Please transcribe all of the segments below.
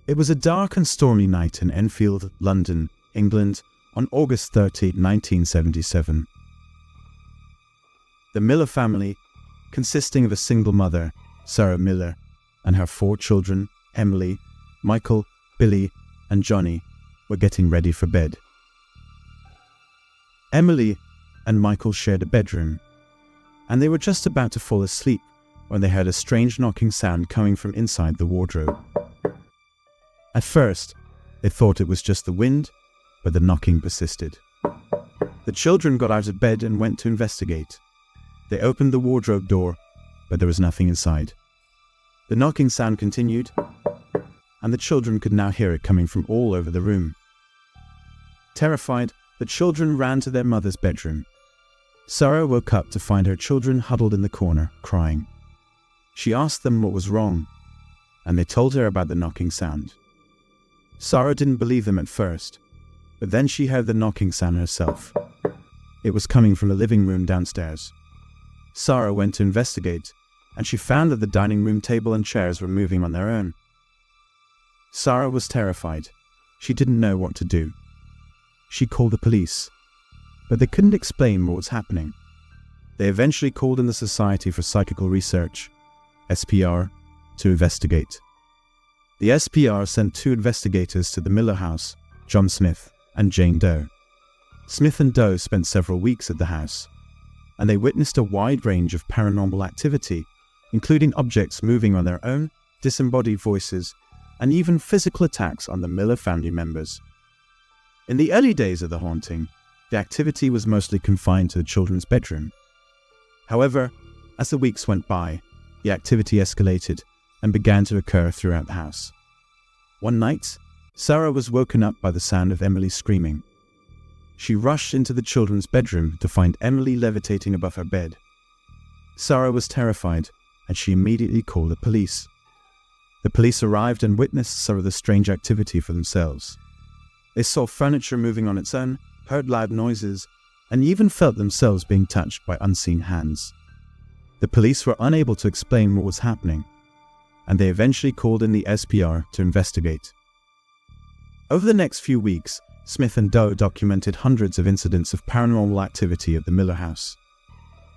It was a dark and stormy night in Enfield, London, England, on August 30, 1977. The Miller family, consisting of a single mother, Sarah Miller, and her 4 children, Emily, Michael, Billy, and Johnny, were getting ready for bed. Emily and Michael shared a bedroom, and they were just about to fall asleep when they heard a strange knocking sound coming from inside the wardrobe. At first, they thought it was just the wind, but the knocking persisted. The children got out of bed and went to investigate. They opened the wardrobe door, but there was nothing inside. The knocking sound continued, and the children could now hear it coming from all over the room. Terrified, the children ran to their mother's bedroom. Sarah woke up to find her children huddled in the corner, crying. She asked them what was wrong, and they told her about the knocking sound. Sarah didn't believe them at first, but then she heard the knocking sound herself. It was coming from the living room downstairs. Sarah went to investigate, and she found that the dining room table and chairs were moving on their own. Sarah was terrified. She didn't know what to do. She called the police, but they couldn't explain what was happening. They eventually called in the Society for Psychical Research, SPR, to investigate. The SPR sent 2 investigators to the Miller house, John Smith and Jane Doe. Smith and Doe spent several weeks at the house, and they witnessed a wide range of paranormal activity, including objects moving on their own, disembodied voices, and even physical attacks on the Miller family members. In the early days of the haunting, the activity was mostly confined to the children's bedroom. However, as the weeks went by, the activity escalated and began to occur throughout the house. One night, Sarah was woken up by the sound of Emily screaming. She rushed into the children's bedroom to find Emily levitating above her bed. Sarah was terrified, and she immediately called the police. The police arrived and witnessed some of the strange activity for themselves. They saw furniture moving on its own, heard loud noises, and even felt themselves being touched by unseen hands. The police were unable to explain what was happening, and they eventually called in the SPR to investigate. Over the next few weeks, Smith and Doe documented hundreds of incidents of paranormal activity at the Miller house.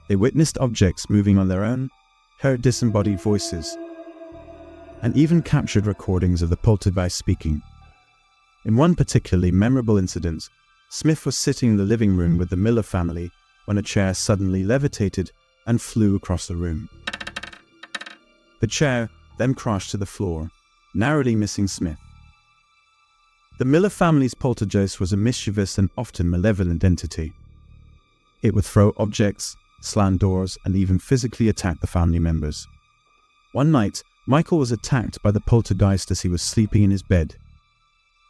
They witnessed objects moving on their own, heard disembodied voices, and even captured recordings of the poltergeist speaking. In one particularly memorable incident, Smith was sitting in the living room with the Miller family when a chair suddenly levitated and flew across the room. The chair then crashed to the floor, narrowly missing Smith. The Miller family's poltergeist was a mischievous and often malevolent entity. It would throw objects, slam doors, and even physically attack the family members. One night, Michael was attacked by the poltergeist as he was sleeping in his bed.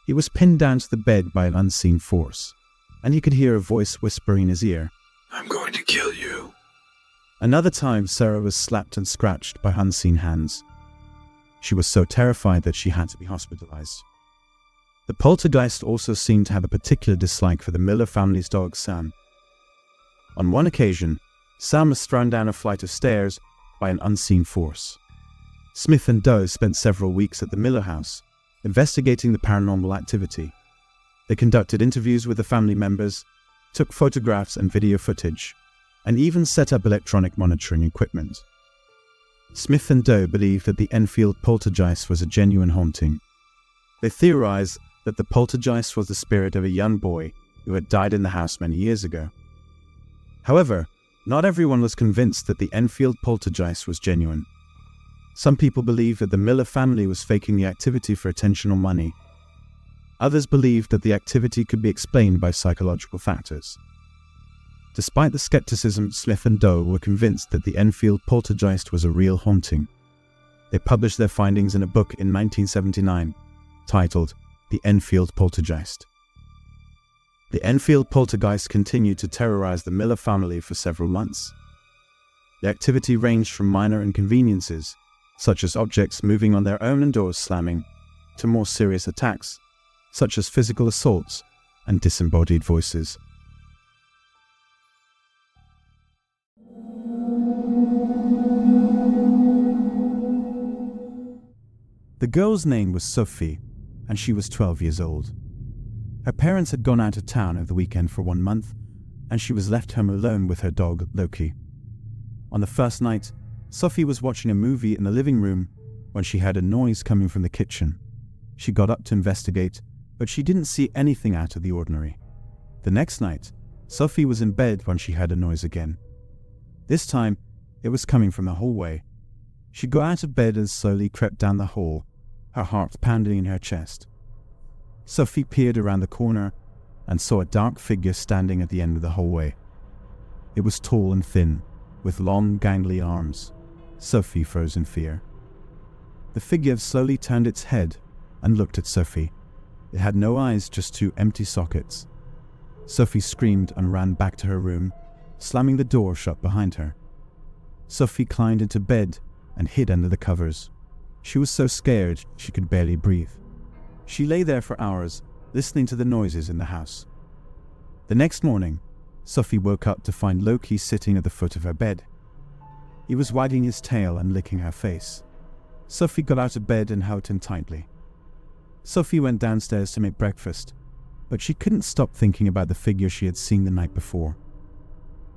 He was pinned down to the bed by an unseen force, and he could hear a voice whispering in his ear, "I'm going to kill you." Another time, Sarah was slapped and scratched by unseen hands. She was so terrified that she had to be hospitalized. The poltergeist also seemed to have a particular dislike for the Miller family's dog, Sam. On one occasion, Sam was thrown down a flight of stairs by an unseen force. Smith and Doe spent several weeks at the Miller house, investigating the paranormal activity. They conducted interviews with the family members, took photographs and video footage, and even set up electronic monitoring equipment. Smith and Doe believed that the Enfield poltergeist was a genuine haunting. They theorized that the poltergeist was the spirit of a young boy who had died in the house many years ago. However, not everyone was convinced that the Enfield poltergeist was genuine. Some people believed that the Miller family was faking the activity for attention or money. Others believed that the activity could be explained by psychological factors. Despite the skepticism, Smith and Doe were convinced that the Enfield poltergeist was a real haunting. They published their findings in a book in 1979, titled The Enfield Poltergeist. The Enfield poltergeist continued to terrorize the Miller family for several months. The activity ranged from minor inconveniences, such as objects moving on their own and doors slamming, to more serious attacks, such as physical assaults and disembodied voices. The girl's name was Sophie, and she was 12 years old. Her parents had gone out of town over the weekend for 1 month, and she was left home alone with her dog, Loki. On the first night, Sophie was watching a movie in the living room when she heard a noise coming from the kitchen. She got up to investigate, but she didn't see anything out of the ordinary. The next night, Sophie was in bed when she heard a noise again. This time, it was coming from the hallway. She got out of bed and slowly crept down the hall, her heart pounding in her chest. Sophie peered around the corner and saw a dark figure standing at the end of the hallway. It was tall and thin, with long, gangly arms. Sophie froze in fear. The figure slowly turned its head and looked at Sophie. It had no eyes, just 2 empty sockets. Sophie screamed and ran back to her room, slamming the door shut behind her. Sophie climbed into bed and hid under the covers. She was so scared she could barely breathe. She lay there for hours, listening to the noises in the house. The next morning, Sophie woke up to find Loki sitting at the foot of her bed. He was wagging his tail and licking her face. Sophie got out of bed and hugged him tightly. Sophie went downstairs to make breakfast, but she couldn't stop thinking about the figure she had seen the night before.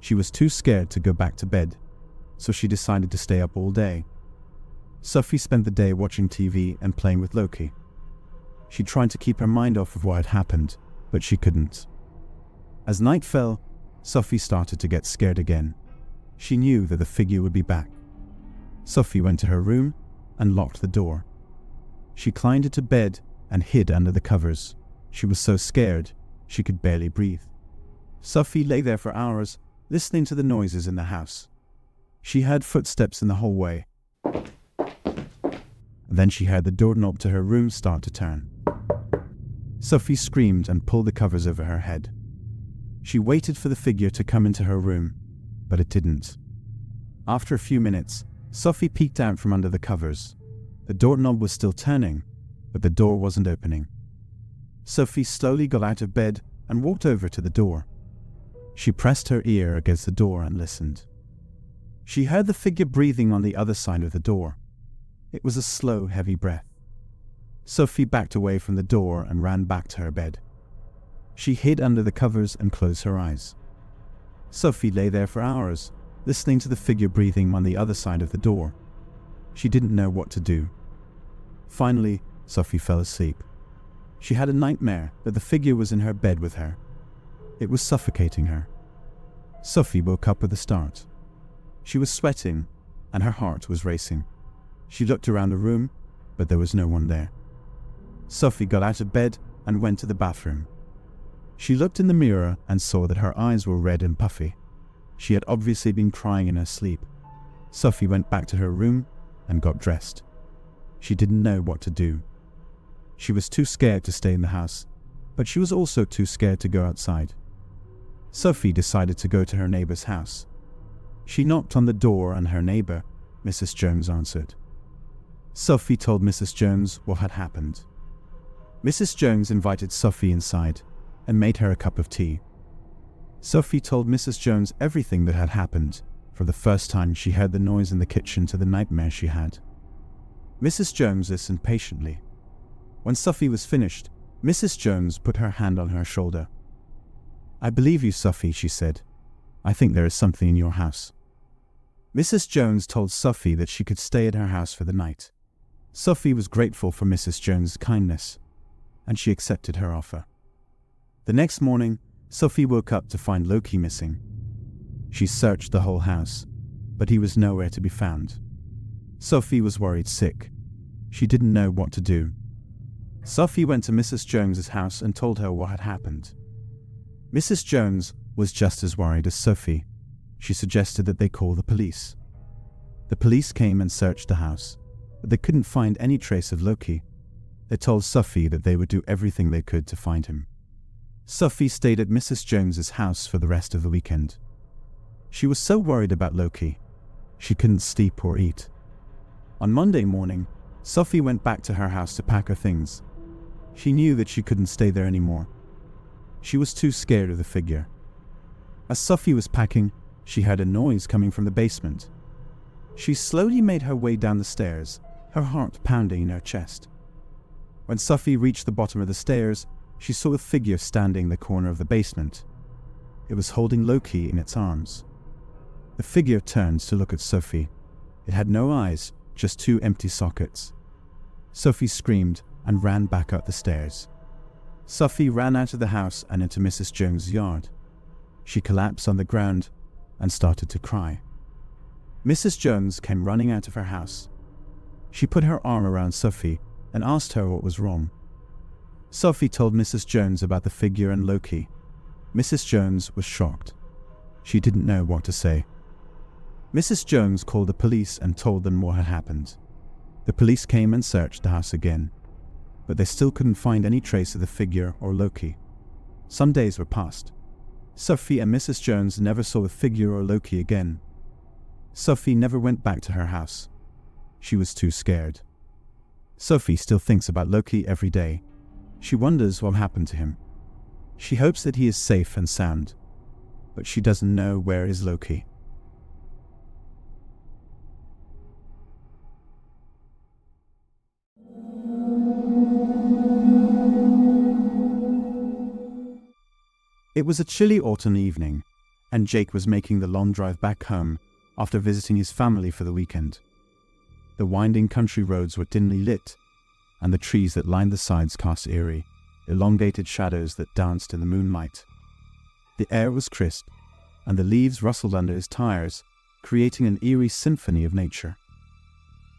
She was too scared to go back to bed, so she decided to stay up all day. Sophie spent the day watching TV and playing with Loki. She tried to keep her mind off of what had happened, but she couldn't. As night fell, Sophie started to get scared again. She knew that the figure would be back. Sophie went to her room and locked the door. She climbed into bed and hid under the covers. She was so scared she could barely breathe. Sophie lay there for hours, listening to the noises in the house. She heard footsteps in the hallway. Then she heard the doorknob to her room start to turn. Sophie screamed and pulled the covers over her head. She waited for the figure to come into her room, but it didn't. After a few minutes, Sophie peeked out from under the covers. The doorknob was still turning, but the door wasn't opening. Sophie slowly got out of bed and walked over to the door. She pressed her ear against the door and listened. She heard the figure breathing on the other side of the door. It was a slow, heavy breath. Sophie backed away from the door and ran back to her bed. She hid under the covers and closed her eyes. Sophie lay there for hours, listening to the figure breathing on the other side of the door. She didn't know what to do. Finally, Sophie fell asleep. She had a nightmare that the figure was in her bed with her. It was suffocating her. Sophie woke up with a start. She was sweating, and her heart was racing. She looked around the room, but there was no one there. Sophie got out of bed and went to the bathroom. She looked in the mirror and saw that her eyes were red and puffy. She had obviously been crying in her sleep. Sophie went back to her room and got dressed. She didn't know what to do. She was too scared to stay in the house, but she was also too scared to go outside. Sophie decided to go to her neighbor's house. She knocked on the door and her neighbor, Mrs. Jones, answered. Sophie told Mrs. Jones what had happened. Mrs. Jones invited Sophie inside and made her a cup of tea. Sophie told Mrs. Jones everything that had happened, from the first time she heard the noise in the kitchen to the nightmare she had. Mrs. Jones listened patiently. When Sophie was finished, Mrs. Jones put her hand on her shoulder. "I believe you, Sophie," she said. "I think there is something in your house." Mrs. Jones told Sophie that she could stay at her house for the night. Sophie was grateful for Mrs. Jones' kindness, and she accepted her offer. The next morning, Sophie woke up to find Loki missing. She searched the whole house, but he was nowhere to be found. Sophie was worried sick. She didn't know what to do. Sophie went to Mrs. Jones's house and told her what had happened. Mrs. Jones was just as worried as Sophie. She suggested that they call the police. The police came and searched the house, but they couldn't find any trace of Loki. They told Sophie that they would do everything they could to find him. Sophie stayed at Mrs. Jones's house for the rest of the weekend. She was so worried about Loki, she couldn't sleep or eat. On Monday morning, Sophie went back to her house to pack her things. She knew that she couldn't stay there anymore. She was too scared of the figure. As Sophie was packing, she heard a noise coming from the basement. She slowly made her way down the stairs, her heart pounding in her chest. When Sophie reached the bottom of the stairs, she saw a figure standing in the corner of the basement. It was holding Loki in its arms. The figure turned to look at Sophie. It had no eyes, just two empty sockets. Sophie screamed and ran back up the stairs. Sophie ran out of the house and into Mrs. Jones' yard. She collapsed on the ground and started to cry. Mrs. Jones came running out of her house. She put her arm around Sophie and asked her what was wrong. Sophie told Mrs. Jones about the figure and Loki. Mrs. Jones was shocked. She didn't know what to say. Mrs. Jones called the police and told them what had happened. The police came and searched the house again, but they still couldn't find any trace of the figure or Loki. Some days were passed. Sophie and Mrs. Jones never saw the figure or Loki again. Sophie never went back to her house. She was too scared. Sophie still thinks about Loki every day. She wonders what happened to him. She hopes that he is safe and sound, but she doesn't know where is Loki. It was a chilly autumn evening, and Jake was making the long drive back home after visiting his family for the weekend. The winding country roads were dimly lit, and the trees that lined the sides cast eerie, elongated shadows that danced in the moonlight. The air was crisp, and the leaves rustled under his tires, creating an eerie symphony of nature.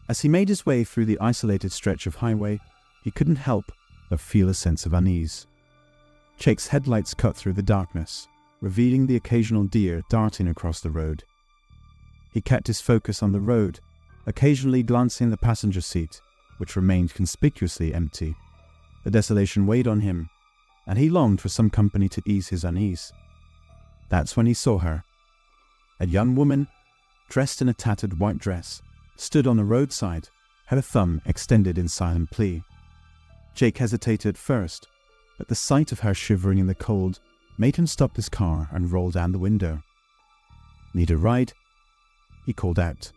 As he made his way through the isolated stretch of highway, he couldn't help but feel a sense of unease. Jake's headlights cut through the darkness, revealing the occasional deer darting across the road. He kept his focus on the road, occasionally glancing in the passenger seat, which remained conspicuously empty. The desolation weighed on him, and he longed for some company to ease his unease. That's when he saw her. A young woman, dressed in a tattered white dress, stood on the roadside, her thumb extended in silent plea. Jake hesitated at first, but the sight of her shivering in the cold made him stop his car and roll down the window. "Need a ride?" he called out.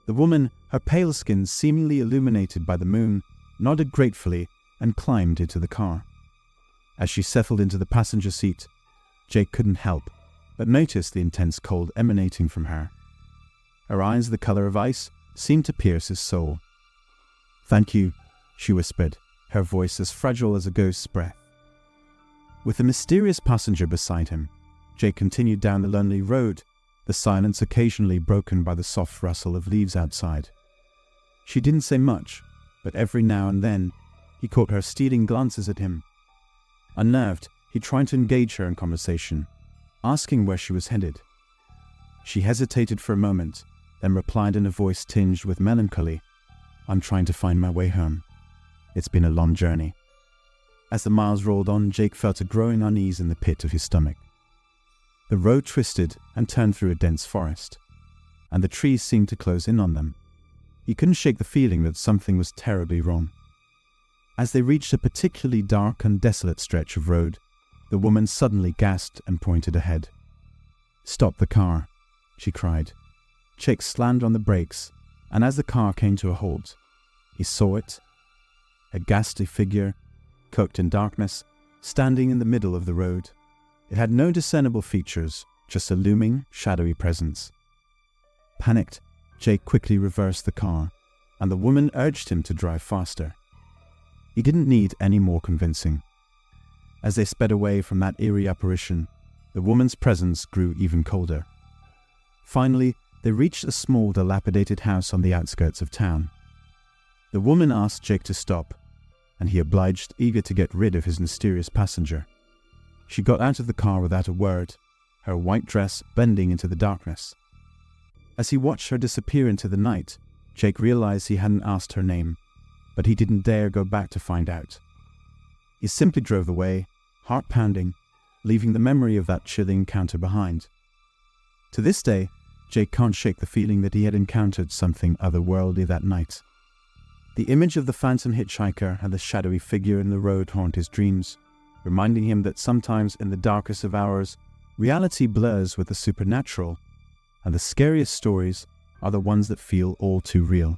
The woman, her pale skin seemingly illuminated by the moon, nodded gratefully and climbed into the car. As she settled into the passenger seat, Jake couldn't help but notice the intense cold emanating from her. Her eyes, the color of ice, seemed to pierce his soul. "Thank you," she whispered, her voice as fragile as a ghost's breath. With the mysterious passenger beside him, Jake continued down the lonely road, the silence occasionally broken by the soft rustle of leaves outside. She didn't say much, but every now and then he caught her stealing glances at him. Unnerved, he tried to engage her in conversation, asking where she was headed. She hesitated for a moment, then replied in a voice tinged with melancholy, "I'm trying to find my way home. It's been a long journey." As the miles rolled on, Jake felt a growing unease in the pit of his stomach. The road twisted and turned through a dense forest, and the trees seemed to close in on them. He couldn't shake the feeling that something was terribly wrong. As they reached a particularly dark and desolate stretch of road, the woman suddenly gasped and pointed ahead. "Stop the car," she cried. Jake slammed on the brakes, and as the car came to a halt, he saw it, a ghastly figure, cloaked in darkness, standing in the middle of the road. It had no discernible features, just a looming, shadowy presence. Panicked, Jake quickly reversed the car, and the woman urged him to drive faster. He didn't need any more convincing. As they sped away from that eerie apparition, the woman's presence grew even colder. Finally, they reached a small, dilapidated house on the outskirts of town. The woman asked Jake to stop, and he obliged, eager to get rid of his mysterious passenger. She got out of the car without a word, her white dress blending into the darkness. As he watched her disappear into the night, Jake realized he hadn't asked her name, but he didn't dare go back to find out. He simply drove away, heart pounding, leaving the memory of that chilling encounter behind. To this day, Jake can't shake the feeling that he had encountered something otherworldly that night. The image of the phantom hitchhiker and the shadowy figure in the road haunt his dreams, reminding him that sometimes in the darkest of hours, reality blurs with the supernatural, and the scariest stories are the ones that feel all too real.